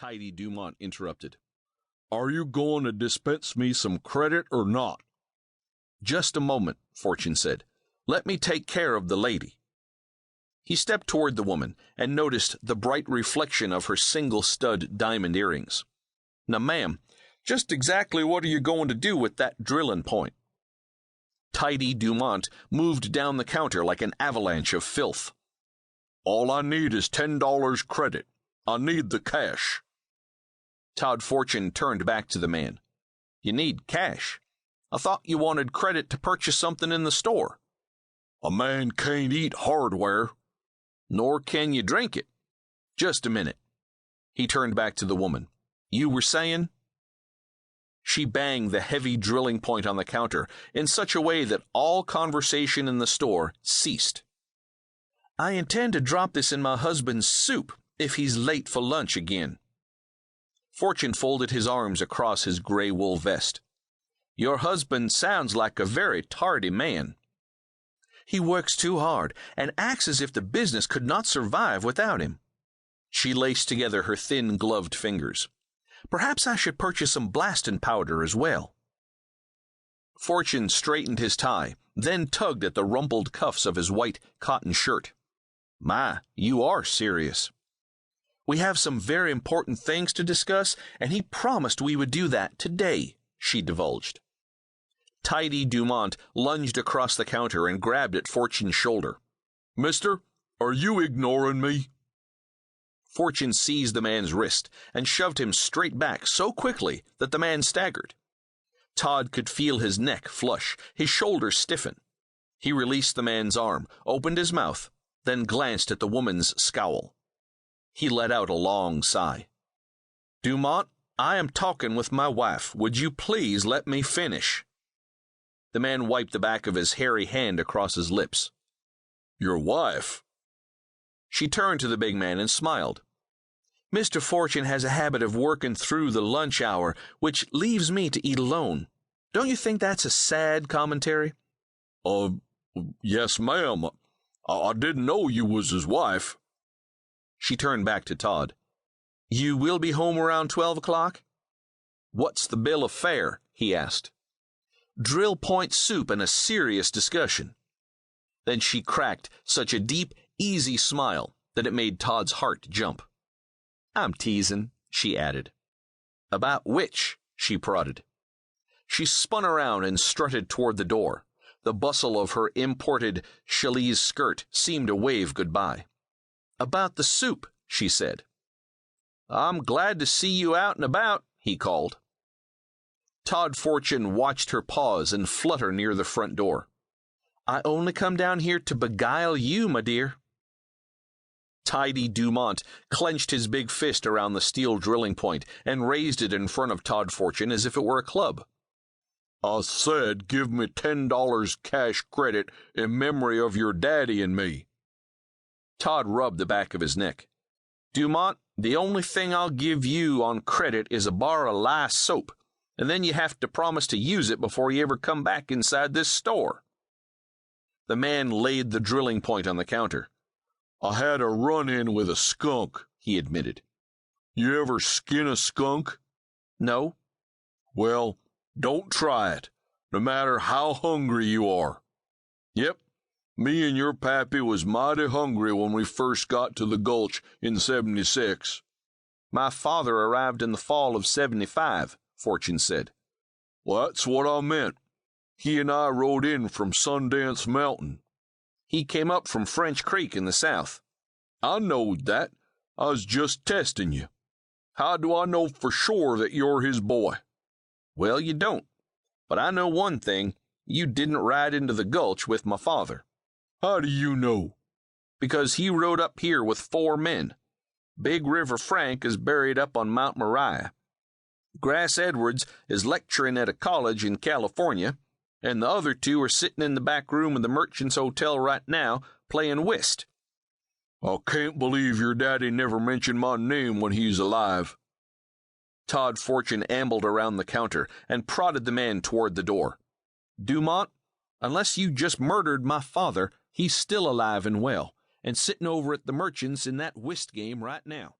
Tidy Dumont interrupted. "Are you going to dispense me some credit or not?" "Just a moment," Fortune said. "Let me take care of the lady." He stepped toward the woman and noticed the bright reflection of her single-stud diamond earrings. "Now, ma'am, just exactly what are you going to do with that drilling point?" Tidy Dumont moved down the counter like an avalanche of filth. "All I need is $10 credit. I need the cash." Todd Fortune turned back to the man. "You need cash? I thought you wanted credit to purchase something in the store." "A man can't eat hardware." "Nor can you drink it. Just a minute." He turned back to the woman. "You were saying?" She banged the heavy drilling point on the counter in such a way that all conversation in the store ceased. "I intend to drop this in my husband's soup if he's late for lunch again." Fortune folded his arms across his gray wool vest. "Your husband sounds like a very tardy man." "He works too hard and acts as if the business could not survive without him." She laced together her thin gloved fingers. "Perhaps I should purchase some blasting powder as well." Fortune straightened his tie, then tugged at the rumpled cuffs of his white cotton shirt. "My, you are serious." "We have some very important things to discuss, and he promised we would do that today," she divulged. Tidy Dumont lunged across the counter and grabbed at Fortune's shoulder. "Mister, are you ignoring me?" Fortune seized the man's wrist and shoved him straight back so quickly that the man staggered. Todd could feel his neck flush, his shoulders stiffen. He released the man's arm, opened his mouth, then glanced at the woman's scowl. He let out a long sigh. "Dumont, I am talking with my wife. Would you please let me finish?" The man wiped the back of his hairy hand across his lips. "Your wife?" She turned to the big man and smiled. "Mr. Fortune has a habit of working through the lunch hour, which leaves me to eat alone. Don't you think that's a sad commentary?" Yes, ma'am. I didn't know you was his wife." She turned back to Todd. "You will be home around 12 o'clock? "What's the bill of fare?" he asked. "Drill point soup and a serious discussion." Then she cracked such a deep, easy smile that it made Todd's heart jump. "I'm teasing," she added. "About which?" she prodded. She spun around and strutted toward the door. The bustle of her imported challis skirt seemed to wave goodbye. "About the soup," she said. "I'm glad to see you out and about," he called. Todd Fortune watched her pause and flutter near the front door. "I only come down here to beguile you, my dear." Tidy Dumont clenched his big fist around the steel drilling point and raised it in front of Todd Fortune as if it were a club. "I said give me $10 cash credit in memory of your daddy and me." Todd rubbed the back of his neck. "Dumont, the only thing I'll give you on credit is a bar of lye soap, and then you have to promise to use it before you ever come back inside this store." The man laid the drilling point on the counter. "I had a run-in with a skunk," he admitted. "You ever skin a skunk?" "No." "Well, don't try it, no matter how hungry you are." "Yep, me and your pappy was mighty hungry when we first got to the Gulch in '76. "My father arrived in the fall of '75, Fortune said. "Well, that's what I meant. He and I rode in from Sundance Mountain." "He came up from French Creek in the south." "I knowed that. I was just testing you. How do I know for sure that you're his boy?" "Well, you don't. But I know one thing. You didn't ride into the Gulch with my father." "How do you know?" "Because he rode up here with 4 men. Big River Frank is buried up on Mount Moriah. Grass Edwards is lecturing at a college in California, and the other 2 are sitting in the back room of the Merchant's Hotel right now playing whist." "I can't believe your daddy never mentioned my name when he's alive." Todd Fortune ambled around the counter and prodded the man toward the door. "Dumont, unless you just murdered my father, he's still alive and well, and sitting over at the Merchant's in that whist game right now."